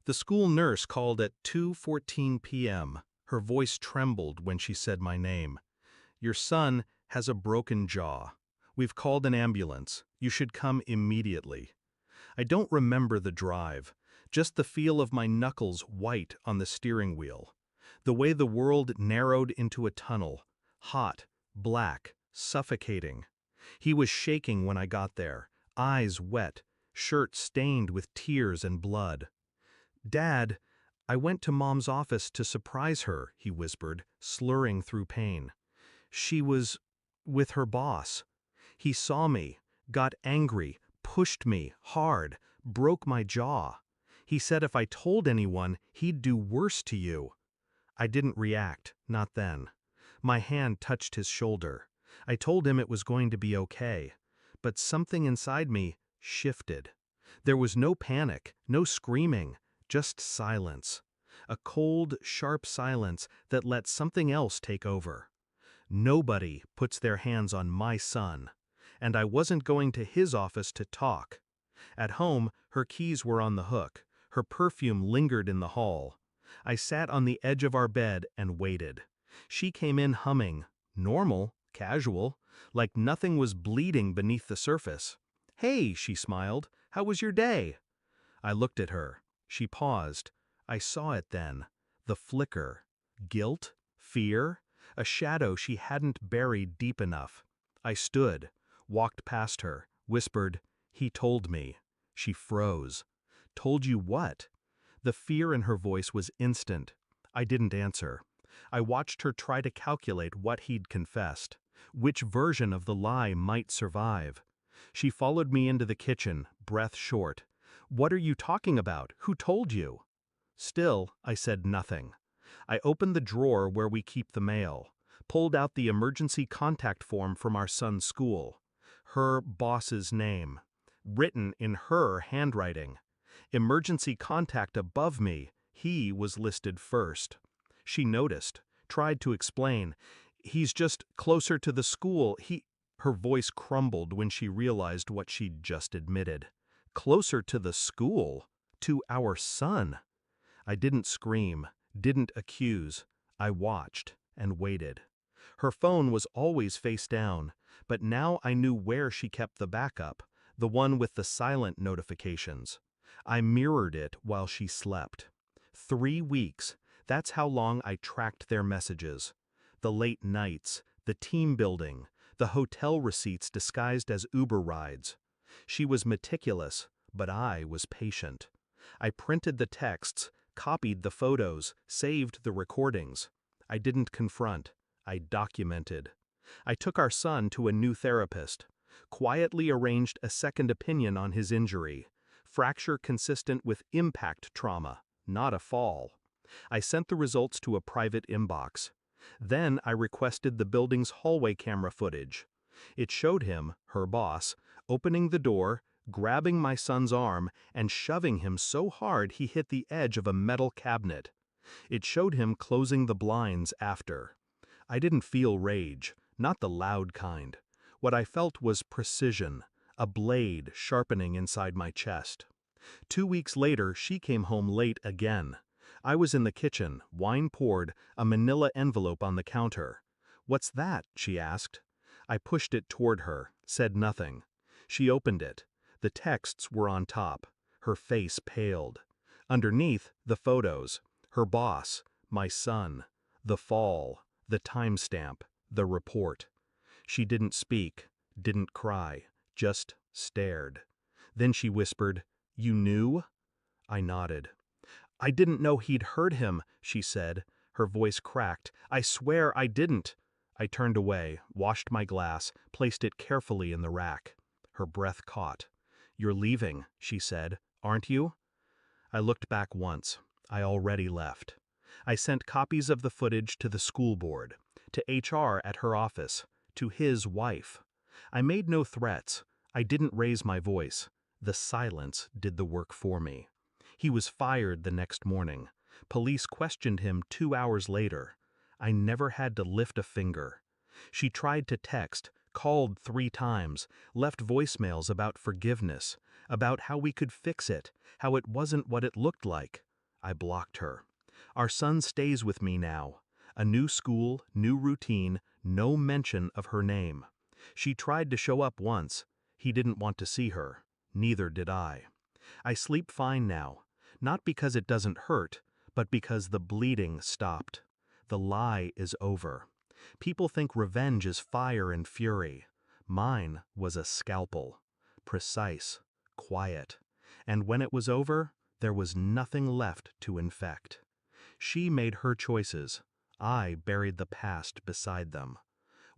The school nurse called at 2:14 p.m. Her voice trembled when she said my name. "Your son has a broken jaw. We've called an ambulance. You should come immediately." I don't remember the drive, just the feel of my knuckles white on the steering wheel. The way the world narrowed into a tunnel, hot, black, suffocating. He was shaking when I got there, eyes wet, shirt stained with tears and blood. "Dad, I went to Mom's office to surprise her," he whispered, slurring through pain. "She was with her boss. He saw me, got angry, pushed me hard, broke my jaw. He said if I told anyone, he'd do worse to you." I didn't react, not then. My hand touched his shoulder. I told him it was going to be okay. But something inside me shifted. There was no panic, no screaming, just silence. A cold, sharp silence that let something else take over. Nobody puts their hands on my son. And I wasn't going to his office to talk. At home, her keys were on the hook. Her perfume lingered in the hall. I sat on the edge of our bed and waited. She came in humming, normal, casual, like nothing was bleeding beneath the surface. "Hey," she smiled, "how was your day?" I looked at her. She paused. I saw it then. The flicker. Guilt? Fear? A shadow she hadn't buried deep enough. I stood, walked past her, whispered, "He told me." She froze. "Told you what?" The fear in her voice was instant. I didn't answer. I watched her try to calculate what he'd confessed, which version of the lie might survive. She followed me into the kitchen, breath short. "What are you talking about? Who told you?" Still, I said nothing. I opened the drawer where we keep the mail, pulled out the emergency contact form from our son's school. Her boss's name, written in her handwriting. Emergency contact above me, he was listed first. She noticed, tried to explain. "He's just closer to the school, Her voice crumbled when she realized what she'd just admitted. Closer to the school? To our son? I didn't scream, didn't accuse. I watched and waited. Her phone was always face down, but now I knew where she kept the backup, the one with the silent notifications. I mirrored it while she slept. 3 weeks, that's how long I tracked their messages. The late nights, the team building, the hotel receipts disguised as Uber rides. She was meticulous, but I was patient. I printed the texts, copied the photos, saved the recordings. I didn't confront, I documented. I took our son to a new therapist, quietly arranged a second opinion on his injury, fracture consistent with impact trauma, not a fall. I sent the results to a private inbox. Then I requested the building's hallway camera footage. It showed him, her boss, opening the door, grabbing my son's arm, and shoving him so hard he hit the edge of a metal cabinet. It showed him closing the blinds after. I didn't feel rage, not the loud kind. What I felt was precision, a blade sharpening inside my chest. 2 weeks later, she came home late again. I was in the kitchen, wine poured, a manila envelope on the counter. "What's that?" she asked. I pushed it toward her, said nothing. She opened it. The texts were on top. Her face paled. Underneath, the photos. Her boss, my son, the fall, the timestamp, the report. She didn't speak, didn't cry, just stared. Then she whispered, "You knew?" I nodded. "I didn't know he'd hurt him," she said. Her voice cracked. "I swear I didn't." I turned away, washed my glass, placed it carefully in the rack. Her breath caught. "You're leaving," she said, "aren't you?" I looked back once. I already left. I sent copies of the footage to the school board, to HR at her office, to his wife. I made no threats. I didn't raise my voice. The silence did the work for me. He was fired the next morning. Police questioned him 2 hours later. I never had to lift a finger. She tried to text, called 3 times, left voicemails about forgiveness, about how we could fix it, how it wasn't what it looked like. I blocked her. Our son stays with me now. A new school, new routine, no mention of her name. She tried to show up once. He didn't want to see her. Neither did I. I sleep fine now, not because it doesn't hurt, but because the bleeding stopped. The lie is over. People think revenge is fire and fury. Mine was a scalpel. Precise, quiet. And when it was over, there was nothing left to infect. She made her choices. I buried the past beside them.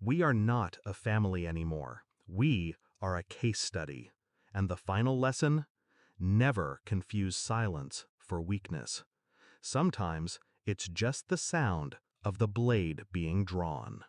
We are not a family anymore. We are a case study. And the final lesson? Never confuse silence for weakness. Sometimes it's just the sound of the blade being drawn.